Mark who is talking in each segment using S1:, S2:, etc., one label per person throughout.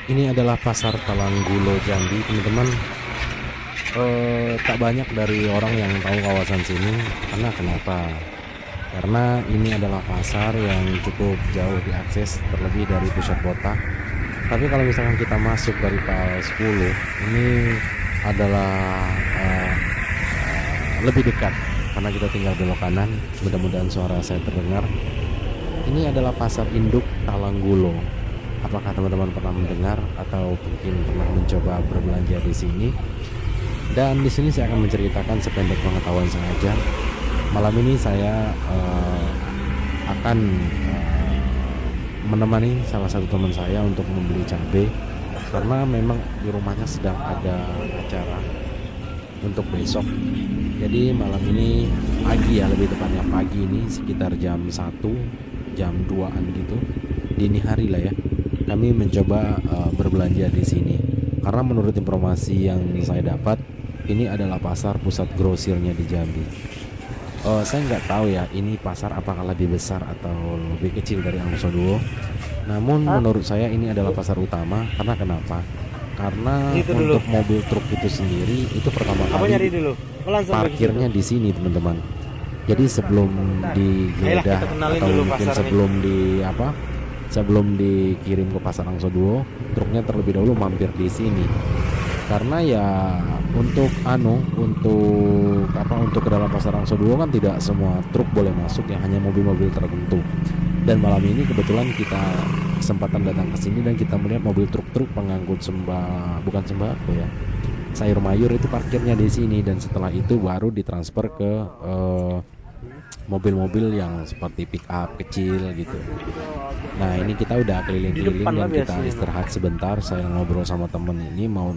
S1: Ini adalah pasar Talanggulo Jambi, teman-teman. Tak banyak dari orang yang tahu kawasan sini. Karena kenapa? Karena ini adalah pasar yang cukup jauh diakses, terlebih dari pusat kota. Tapi kalau misalkan kita masuk dari PAL 10, ini adalah eh, lebih dekat karena kita tinggal belok kanan. Mudah-mudahan suara saya terdengar. Ini adalah pasar induk Talanggulo. Apakah teman-teman pernah mendengar atau mungkin pernah mencoba berbelanja di sini? Dan di sini saya akan menceritakan sependek pengetahuan saya aja. Malam ini saya akan menemani salah satu teman saya untuk membeli cabai karena memang di rumahnya sedang ada acara untuk besok. Jadi malam ini pagi ya, lebih tepatnya pagi ini sekitar jam 1, jam 2-an gitu, dini hari lah ya. Kami mencoba berbelanja di sini karena menurut informasi yang saya dapat ini adalah pasar pusat grosirnya di Jambi. Saya nggak tahu ya ini pasar apakah lebih besar atau lebih kecil dari Angsoduo. Namun
S2: Hah?
S1: menurut saya ini adalah pasar utama karena kenapa? Karena
S2: Itu dulu.
S1: untuk mobil truk itu sendiri itu pertama
S2: Apa
S1: kali
S2: nyari dulu? Oh, langsung pergi situ.
S1: parkirnya di sini teman-teman. Jadi sebelum
S2: Ayolah
S1: digeledah
S2: kita kenalin
S1: atau
S2: dulu
S1: mungkin
S2: pasarnya.
S1: sebelum dikirim ke pasar Angsoduo, truknya terlebih dahulu mampir di sini. Karena ya untuk ke dalam pasar Angsoduo kan tidak semua truk boleh masuk ya, hanya mobil-mobil tertentu. Dan malam ini kebetulan kita kesempatan datang ke sini dan kita melihat mobil truk-truk pengangkut bukan sembako ya, sayur mayur itu parkirnya di sini, dan setelah itu baru ditransfer ke mobil-mobil yang seperti pick up kecil gitu. Nah ini kita udah
S2: Di
S1: keliling-keliling
S2: depan
S1: dan
S2: lah
S1: kita
S2: biasanya mah.
S1: istirahat sebentar. Saya ngobrol sama temen ini mau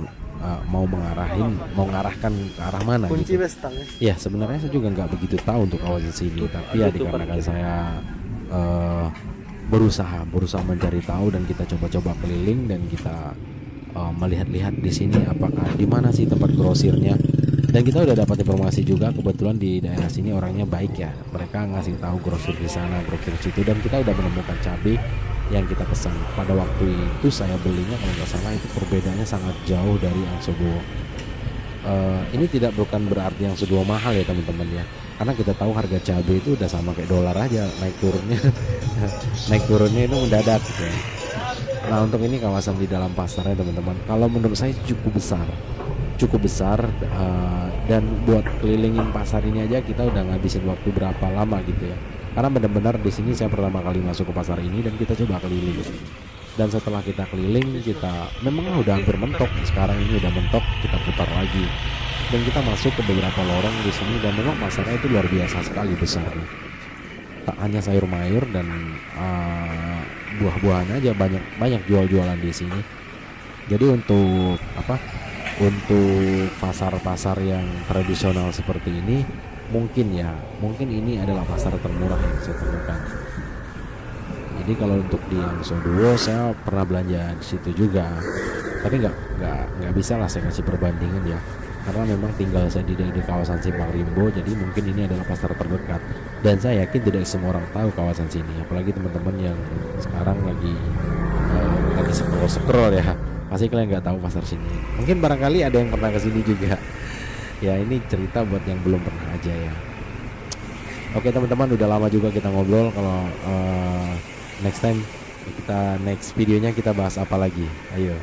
S1: ngarahkan ke arah mana
S2: Kunci
S1: gitu.
S2: wes tang.
S1: Ya sebenarnya saya juga nggak begitu tahu untuk kawasan sini, tapi ya
S2: Itu
S1: dikarenakan
S2: parkir.
S1: saya eh, berusaha mencari tahu dan kita coba-coba keliling dan kita melihat-lihat di sini apakah di mana sih tempat grosirnya. Dan kita udah dapat informasi juga, kebetulan di daerah sini orangnya baik ya, mereka ngasih tahu grosir di sana, grosir di situ, dan kita udah menemukan cabai yang kita pesan. Pada waktu itu saya belinya kalau nggak salah itu perbedaannya sangat jauh dari Angsobo. Ini tidak bukan berarti yang Angsobo mahal ya teman-teman ya, karena kita tahu harga cabai itu udah sama kayak dolar aja, naik turunnya naik turunnya itu mendadak gitu ya. Nah untuk ini kawasan di dalam pasarnya teman-teman, kalau menurut saya cukup besar, dan buat kelilingin pasar ini aja kita udah ngabisin waktu berapa lama gitu ya, karena benar-benar di sini saya pertama kali masuk ke pasar ini dan kita coba keliling. Dan setelah kita keliling, kita memang udah hampir mentok, sekarang ini udah mentok, kita putar lagi dan kita masuk ke beberapa lorong di sini, dan memang pasarnya itu luar biasa sekali besarnya. Tak hanya sayur mayur dan buah-buahan aja, banyak banyak jual-jualan di sini. Jadi untuk pasar-pasar yang tradisional seperti ini, mungkin ini adalah pasar termurah yang saya temukan. Jadi kalau untuk di Angsoduo saya pernah belanja di situ juga, tapi nggak bisa lah saya kasih perbandingan ya, karena memang tinggal saya di kawasan Simpang Rimbo, jadi mungkin ini adalah pasar terdekat. Dan saya yakin tidak semua orang tahu kawasan sini, apalagi teman-teman yang sekarang lagi scroll ya, pasti kalian nggak tahu pasar sini. Mungkin barangkali ada yang pernah ke sini juga. Ya ini cerita buat yang belum pernah aja ya. Oke teman-teman, udah lama juga kita ngobrol. Kalau next time, next videonya kita bahas apa lagi? Ayo.